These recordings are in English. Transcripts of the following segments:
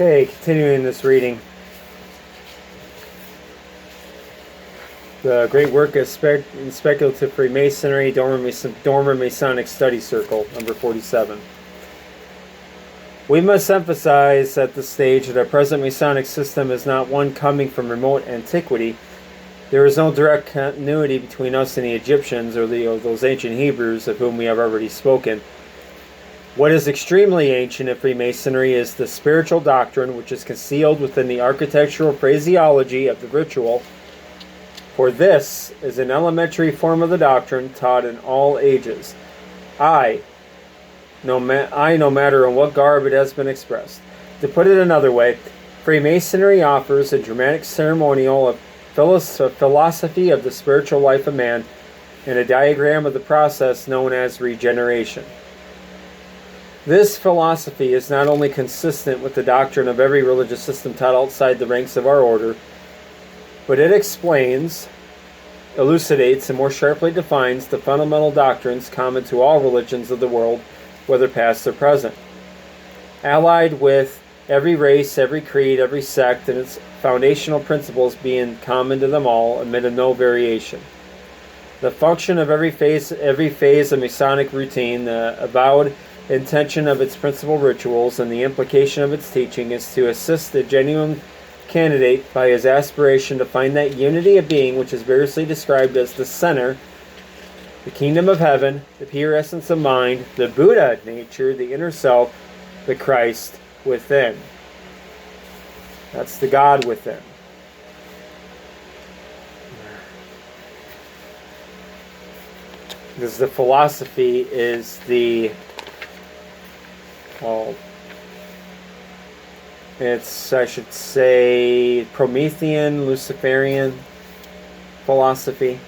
Okay, continuing this reading. The great work of Speculative Freemasonry, Dormer Masonic Study Circle, number 47. We must emphasize at this stage that our present Masonic system is not one coming from remote antiquity. There is no direct continuity between us and the Egyptians or those ancient Hebrews of whom we have already spoken. What is extremely ancient in Freemasonry is the spiritual doctrine which is concealed within the architectural phraseology of the ritual. For this is an elementary form of the doctrine taught in all ages. No matter in what garb it has been expressed. To put it another way, Freemasonry offers a dramatic ceremonial of philosophy of the spiritual life of man and a diagram of the process known as regeneration. This philosophy is not only consistent with the doctrine of every religious system taught outside the ranks of our order, but it explains, elucidates, and more sharply defines the fundamental doctrines common to all religions of the world, whether past or present. Allied with every race, every creed, every sect, and its foundational principles being common to them all, admit of no variation. The function of every phase of Masonic routine, the avowed intention of its principal rituals, and the implication of its teaching is to assist the genuine candidate by his aspiration to find that unity of being which is variously described as the center, the kingdom of heaven, the pure essence of mind, the Buddha nature, the inner self, the Christ within. That's the God within. Because the philosophy is it's, I should say, Promethean, Luciferian philosophy.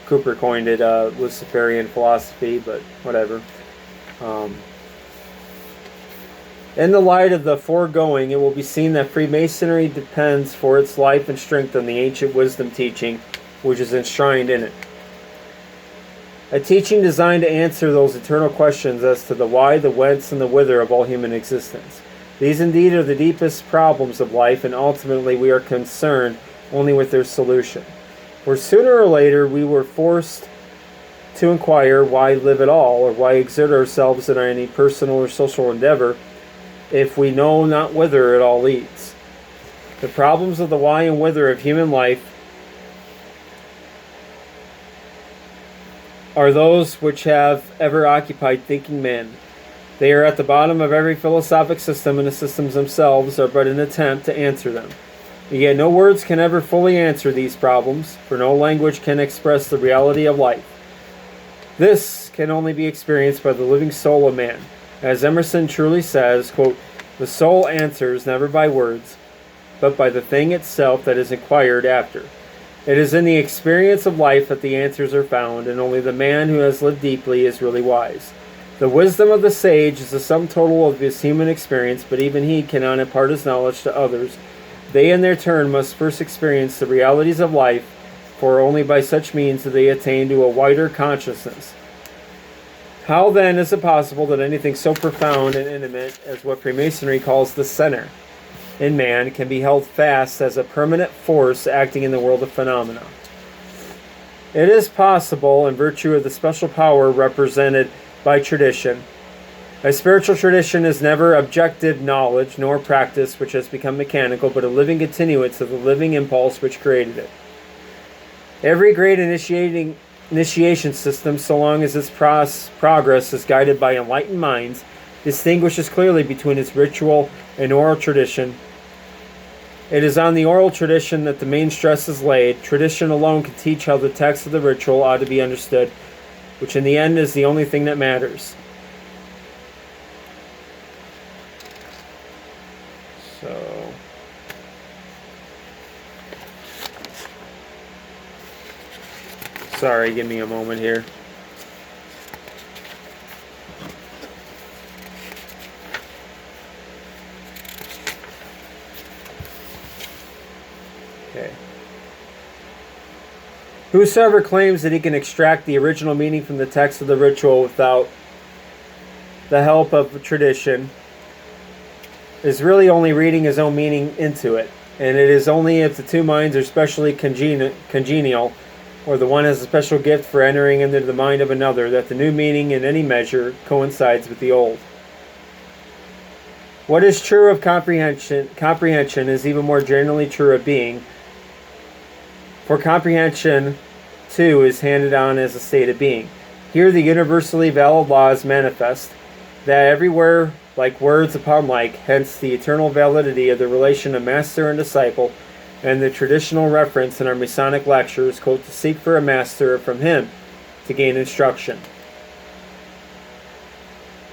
Cooper coined it Luciferian philosophy, but whatever. In the light of the foregoing, it will be seen that Freemasonry depends for its life and strength on the ancient wisdom teaching, which is enshrined in it. A teaching designed to answer those eternal questions as to the why, the whence, and the whither of all human existence. These indeed are the deepest problems of life, and ultimately we are concerned only with their solution. For sooner or later we were forced to inquire why live at all, or why exert ourselves in any personal or social endeavor, if we know not whither it all leads. The problems of the why and whither of human life are those which have ever occupied thinking men. They are at the bottom of every philosophic system, and the systems themselves are but an attempt to answer them. Yet no words can ever fully answer these problems, for no language can express the reality of life. This can only be experienced by the living soul of man. As Emerson truly says, quote, "The soul answers never by words, but by the thing itself that is inquired after." It is in the experience of life that the answers are found, and only the man who has lived deeply is really wise. The wisdom of the sage is the sum total of his human experience, but even he cannot impart his knowledge to others. They in their turn must first experience the realities of life, for only by such means do they attain to a wider consciousness. How then is it possible that anything so profound and intimate as what Freemasonry calls the center in man can be held fast as a permanent force acting in the world of phenomena? It is possible in virtue of the special power represented by tradition. A spiritual tradition is never objective knowledge nor practice which has become mechanical, but a living continuance of the living impulse which created it. Every great initiation system, so long as its progress is guided by enlightened minds, distinguishes clearly between its ritual and oral tradition. It is on the oral tradition that the main stress is laid. Tradition alone can teach how the text of the ritual ought to be understood, which in the end is the only thing that matters. Sorry, give me a moment here. Okay. Whosoever claims that he can extract the original meaning from the text of the ritual without the help of tradition is really only reading his own meaning into it, and it is only if the two minds are specially congenial, or the one has a special gift for entering into the mind of another, that the new meaning in any measure coincides with the old. What is true of comprehension is even more generally true of being, for comprehension too is handed on as a state of being. Here the universally valid law is manifest, that everywhere like words upon like, hence the eternal validity of the relation of master and disciple, and the traditional reference in our Masonic lectures, quote, to seek for a master from him to gain instruction.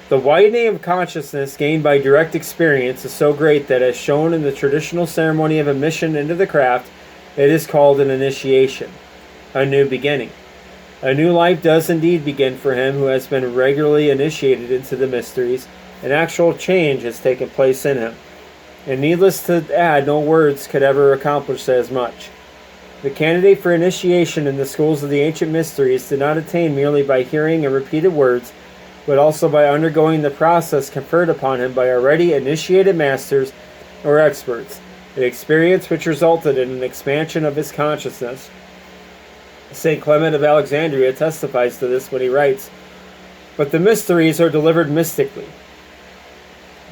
The widening of consciousness gained by direct experience is so great that, as shown in the traditional ceremony of admission into the craft, it is called an initiation, a new beginning. A new life does indeed begin for him who has been regularly initiated into the mysteries. An actual change has taken place in him, and needless to add, no words could ever accomplish as much. The candidate for initiation in the schools of the ancient mysteries did not attain merely by hearing and repeated words, but also by undergoing the process conferred upon him by already initiated masters or experts, an experience which resulted in an expansion of his consciousness. St. Clement of Alexandria testifies to this when he writes, "But the mysteries are delivered mystically.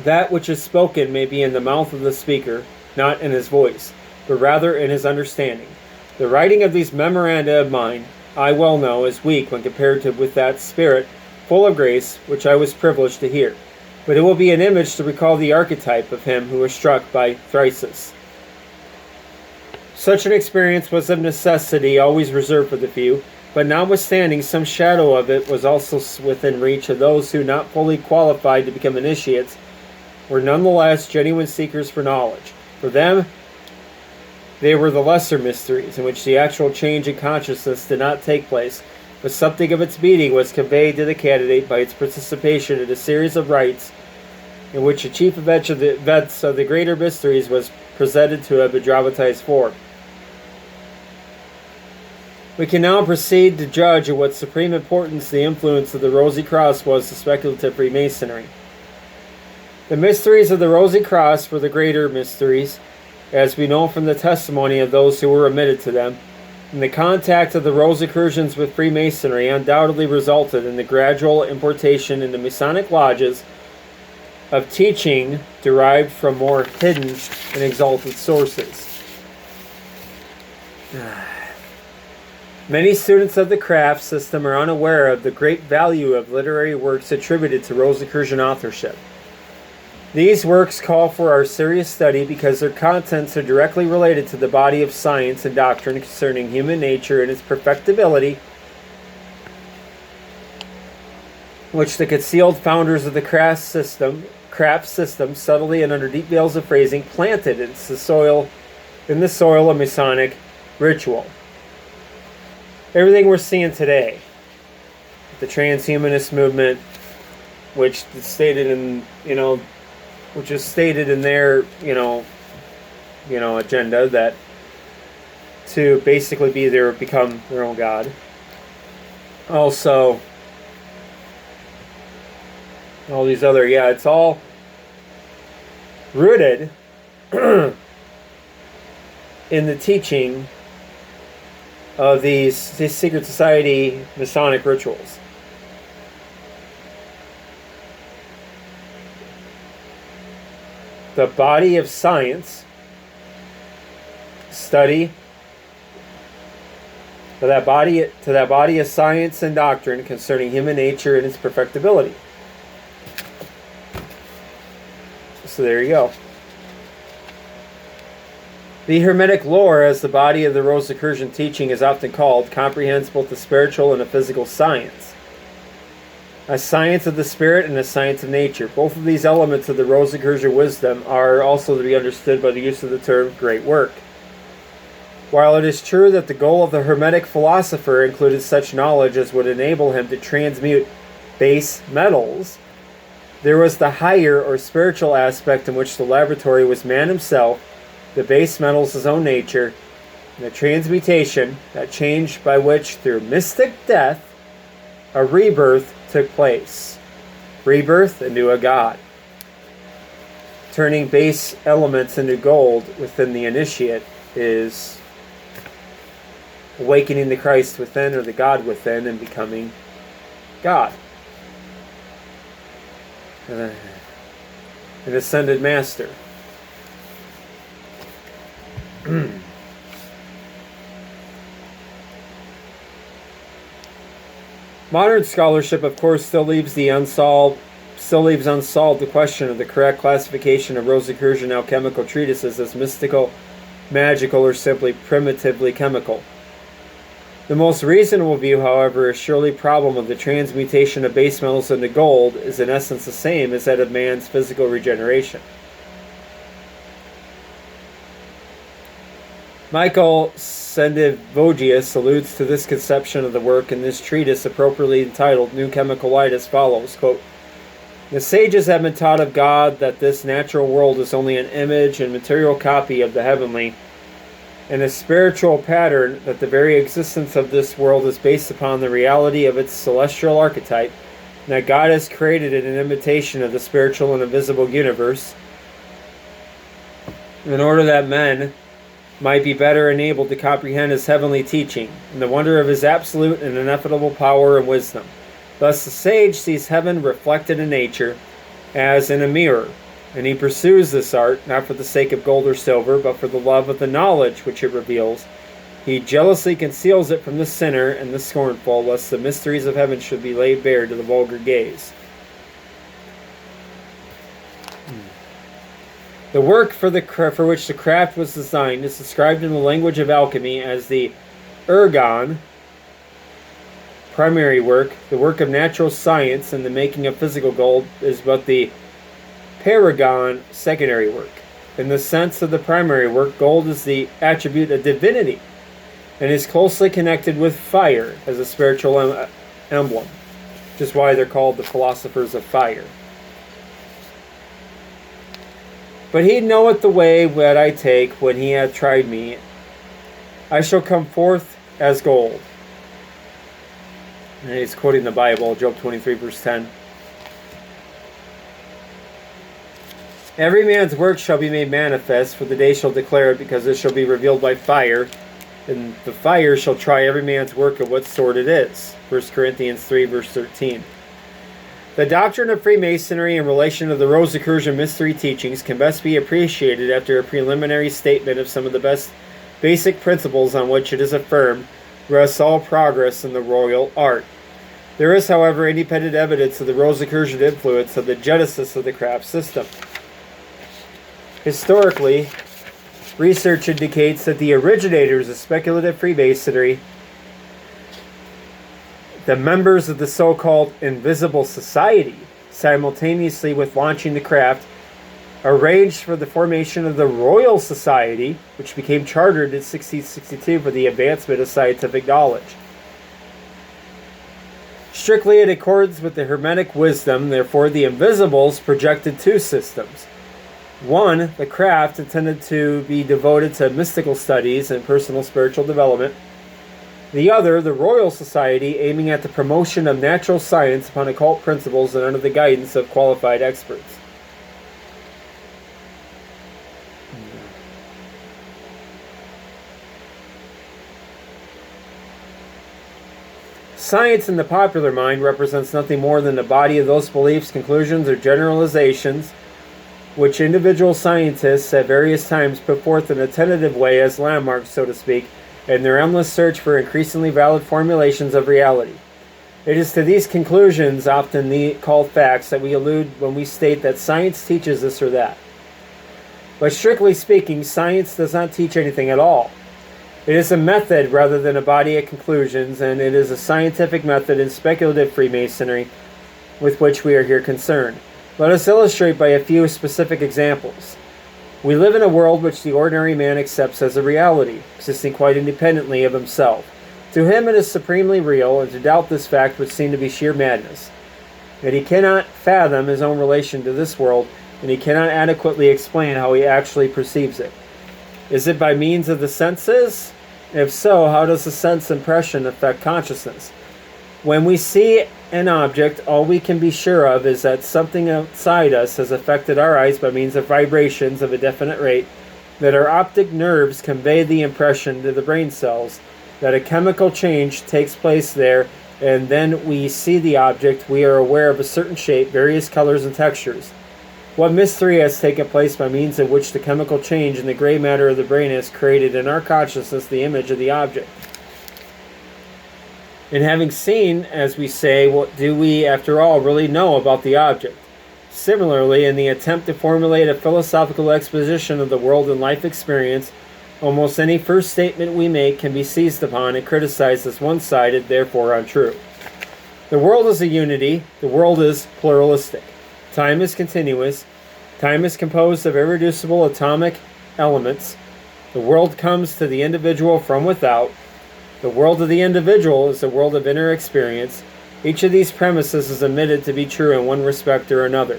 That which is spoken may be in the mouth of the speaker, not in his voice, but rather in his understanding. The writing of these memoranda of mine, I well know, is weak when compared with that spirit, full of grace, which I was privileged to hear. But it will be an image to recall the archetype of him who was struck by Thyrsis." Such an experience was of necessity always reserved for the few, but notwithstanding some shadow of it was also within reach of those who, not fully qualified to become initiates, were nonetheless genuine seekers for knowledge. For them, they were the lesser mysteries, in which the actual change in consciousness did not take place, but something of its meaning was conveyed to the candidate by its participation in a series of rites, in which the chief events of the greater mysteries was presented to him in dramatized form. We can now proceed to judge of what supreme importance the influence of the Rosy Cross was to speculative Freemasonry. The mysteries of the Rosy Cross were the greater mysteries, as we know from the testimony of those who were admitted to them, and the contact of the Rosicrucians with Freemasonry undoubtedly resulted in the gradual importation into Masonic lodges of teaching derived from more hidden and exalted sources. Many students of the craft system are unaware of the great value of literary works attributed to Rosicrucian authorship. These works call for our serious study because their contents are directly related to the body of science and doctrine concerning human nature and its perfectibility, which the concealed founders of the craft system subtly and under deep veils of phrasing planted in the soil of Masonic ritual. Everything we're seeing today, the transhumanist movement, which is stated in their agenda, that to basically become their own god. Also, all these other, it's all rooted in the teaching of these secret society Masonic rituals. The body of science, study to that body of science and doctrine concerning human nature and its perfectibility. So there you go. The Hermetic lore, as the body of the Rosicrucian teaching is often called, comprehends both the spiritual and a physical science. A science of the spirit and a science of nature. Both of these elements of the Rosicrucian wisdom are also to be understood by the use of the term great work. While it is true that the goal of the Hermetic philosopher included such knowledge as would enable him to transmute base metals, there was the higher or spiritual aspect in which the laboratory was man himself, the base metals his own nature, and the transmutation, that change by which, through mystic death, a rebirth took place. Rebirth into a god. turning base elements into gold within the initiate is awakening the Christ within, or the God within, and becoming God. An ascended master. Modern scholarship, of course, still leaves unsolved the question of the correct classification of Rosicrucian alchemical treatises as mystical, magical, or simply primitively chemical. The most reasonable view, however, is surely problem of the transmutation of base metals into gold is in essence the same as that of man's physical regeneration. Michael Sendivogius alludes to this conception of the work in this treatise appropriately entitled New Chemical Light as follows, quote, "The sages have been taught of God that this natural world is only an image and material copy of the heavenly, and a spiritual pattern, that the very existence of this world is based upon the reality of its celestial archetype, and that God has created it in imitation of the spiritual and invisible universe, in order that men might be better enabled to comprehend his heavenly teaching, and the wonder of his absolute and ineffable power and wisdom. Thus the sage sees heaven reflected in nature as in a mirror, and he pursues this art, not for the sake of gold or silver, but for the love of the knowledge which it reveals. He jealously conceals it from the sinner and the scornful, lest the mysteries of heaven should be laid bare to the vulgar gaze." The work for which the craft was designed is described in the language of alchemy as the ergon, primary work. The work of natural science and the making of physical gold is but the paragon, secondary work. In the sense of the primary work, gold is the attribute of divinity and is closely connected with fire as a spiritual emblem, which is why they're called the philosophers of fire. "But he knoweth the way that I take when he hath tried me. I shall come forth as gold." And he's quoting the Bible, Job 23, verse 10. "Every man's work shall be made manifest, for the day shall declare it, because it shall be revealed by fire, and the fire shall try every man's work of what sort it is." 1 Corinthians 3, verse 13. The doctrine of Freemasonry in relation to the Rosicrucian mystery teachings can best be appreciated after a preliminary statement of some of the best basic principles on which it is affirmed rests all progress in the royal art. There is, however, independent evidence of the Rosicrucian influence of the genesis of the craft system. Historically, research indicates that the originators of speculative Freemasonry, the members of the so-called Invisible Society, simultaneously with launching the craft, arranged for the formation of the Royal Society, which became chartered in 1662 for the advancement of scientific knowledge. Strictly in accordance with the Hermetic wisdom, therefore, the Invisibles projected two systems. One, the craft, intended to be devoted to mystical studies and personal spiritual development. The other, the Royal Society, aiming at the promotion of natural science upon occult principles and under the guidance of qualified experts. Science in the popular mind represents nothing more than the body of those beliefs, conclusions, or generalizations which individual scientists at various times put forth in a tentative way as landmarks, so to speak, in their endless search for increasingly valid formulations of reality. It is to these conclusions, often called facts, that we allude when we state that science teaches this or that. But strictly speaking, science does not teach anything at all. It is a method rather than a body of conclusions, and it is a scientific method in speculative Freemasonry with which we are here concerned. Let us illustrate by a few specific examples. We live in a world which the ordinary man accepts as a reality, existing quite independently of himself. To him it is supremely real, and to doubt this fact would seem to be sheer madness. Yet he cannot fathom his own relation to this world, and he cannot adequately explain how he actually perceives it. Is it by means of the senses? If so, how does the sense impression affect consciousness? When we see an object, all we can be sure of is that something outside us has affected our eyes by means of vibrations of a definite rate, that our optic nerves convey the impression to the brain cells, that a chemical change takes place there, and then we see the object. We are aware of a certain shape, various colors and textures. What mystery has taken place by means of which the chemical change in the gray matter of the brain has created in our consciousness the image of the object? And having seen, as we say, what do we, after all, really know about the object? Similarly, in the attempt to formulate a philosophical exposition of the world and life experience, almost any first statement we make can be seized upon and criticized as one-sided, therefore untrue. The world is a unity. The world is pluralistic. Time is continuous. Time is composed of irreducible atomic elements. The world comes to the individual from without. The world of the individual is the world of inner experience. Each of these premises is admitted to be true in one respect or another.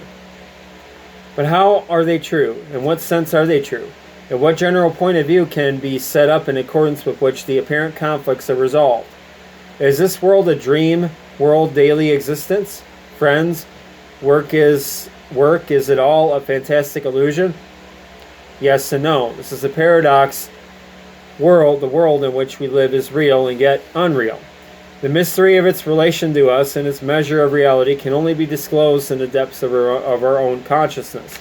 But how are they true? In what sense are they true? And what general point of view can be set up in accordance with which the apparent conflicts are resolved? Is this world a dream world, daily existence? Friends, work, is it all a fantastic illusion? Yes and no. This is a paradox. The world in which we live is real and yet unreal. The mystery of its relation to us and its measure of reality can only be disclosed in the depths of our own consciousness.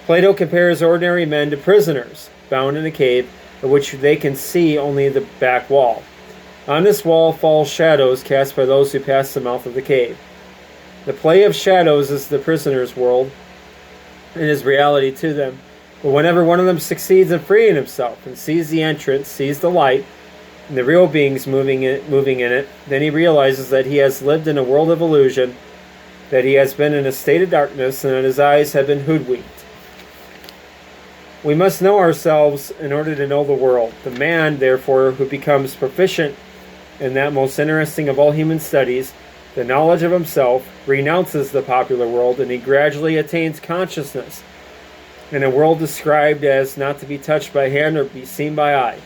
Plato compares ordinary men to prisoners, bound in a cave, of which they can see only the back wall. On this wall fall shadows cast by those who pass the mouth of the cave. The play of shadows is the prisoner's world, and is reality to them. But whenever one of them succeeds in freeing himself and sees the entrance, sees the light, and the real beings moving in it, then he realizes that he has lived in a world of illusion, that he has been in a state of darkness, and that his eyes have been hoodwinked. We must know ourselves in order to know the world. The man, therefore, who becomes proficient in that most interesting of all human studies, the knowledge of himself, renounces the popular world, and he gradually attains consciousness in a world described as not to be touched by hand or be seen by eye,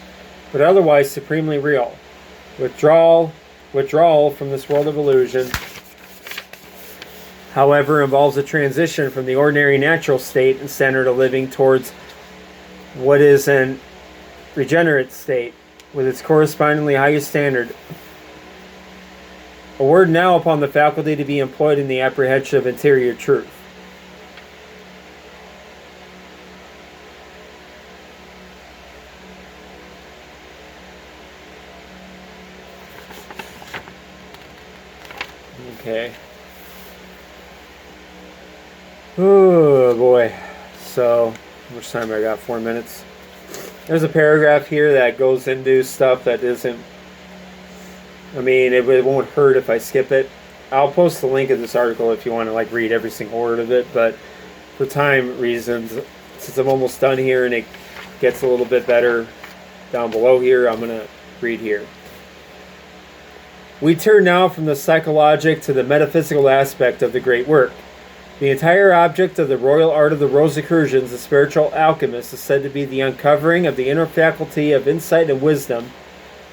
but otherwise supremely real. Withdrawal from this world of illusion, however, involves a transition from the ordinary natural state and standard of living towards what is an regenerate state, with its correspondingly highest standard. A word now upon the faculty to be employed in the apprehension of interior truth. Okay. Oh boy. So, how much time I got? 4 minutes. There's a paragraph here that goes into stuff that isn't. I mean, it won't hurt if I skip it. I'll post the link of this article if you want to read every single word of it. But for time reasons, since I'm almost done here and it gets a little bit better down below here, I'm gonna read here. We turn now from the psychologic to the metaphysical aspect of the great work. The entire object of the royal art of the Rosicrucians, the spiritual alchemists, is said to be the uncovering of the inner faculty of insight and wisdom,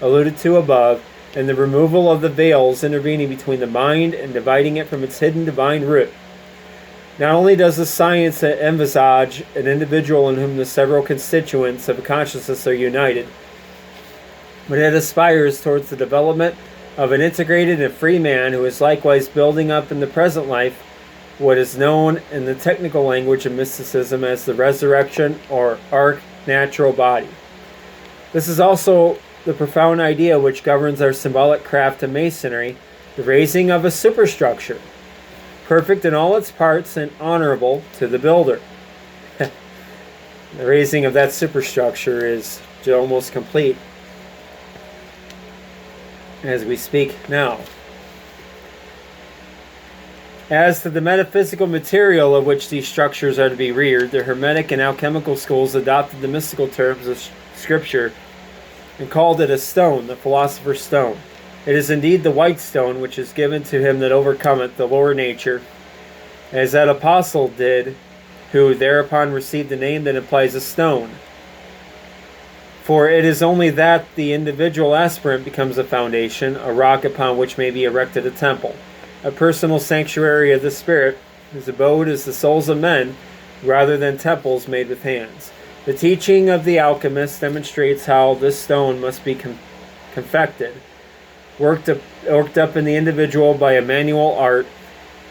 alluded to above, and the removal of the veils intervening between the mind and dividing it from its hidden divine root. Not only does the science envisage an individual in whom the several constituents of consciousness are united, but it aspires towards the development of an integrated and free man who is likewise building up in the present life what is known in the technical language of mysticism as the resurrection or arc natural body. This is also the profound idea which governs our symbolic craft of masonry, the raising of a superstructure, perfect in all its parts and honorable to the builder. The raising of that superstructure is almost complete as we speak now. As to the metaphysical material of which these structures are to be reared, the Hermetic and alchemical schools adopted the mystical terms of Scripture and called it a stone, the philosopher's stone. It is indeed the white stone which is given to him that overcometh the lower nature, as that apostle did, who thereupon received the name that implies a stone. For it is only that the individual aspirant becomes a foundation, a rock upon which may be erected a temple, a personal sanctuary of the spirit, whose abode is the souls of men, rather than temples made with hands. The teaching of the alchemist demonstrates how this stone must be confected, worked up in the individual by a manual art,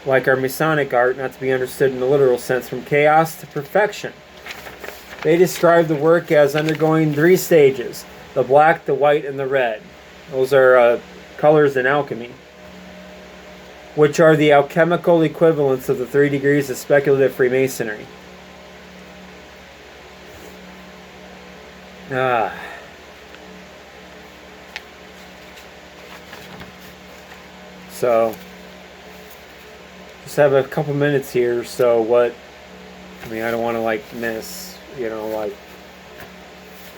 like our Masonic art, not to be understood in the literal sense, from chaos to perfection. They describe the work as undergoing 3 stages: the black, the white, and the red. Those are colors in alchemy, which are the alchemical equivalents of the 3 degrees of speculative Freemasonry. So, just have a couple minutes here. So I don't want to miss, it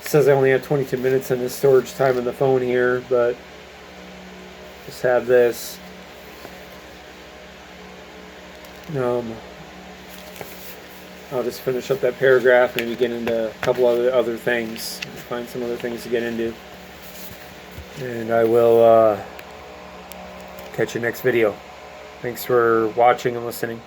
says I only have 22 minutes in this storage time on the phone here, but just have this. I'll just finish up that paragraph, maybe get into a couple other things, find some other things to get into, and I will catch you next video. Thanks for watching and listening.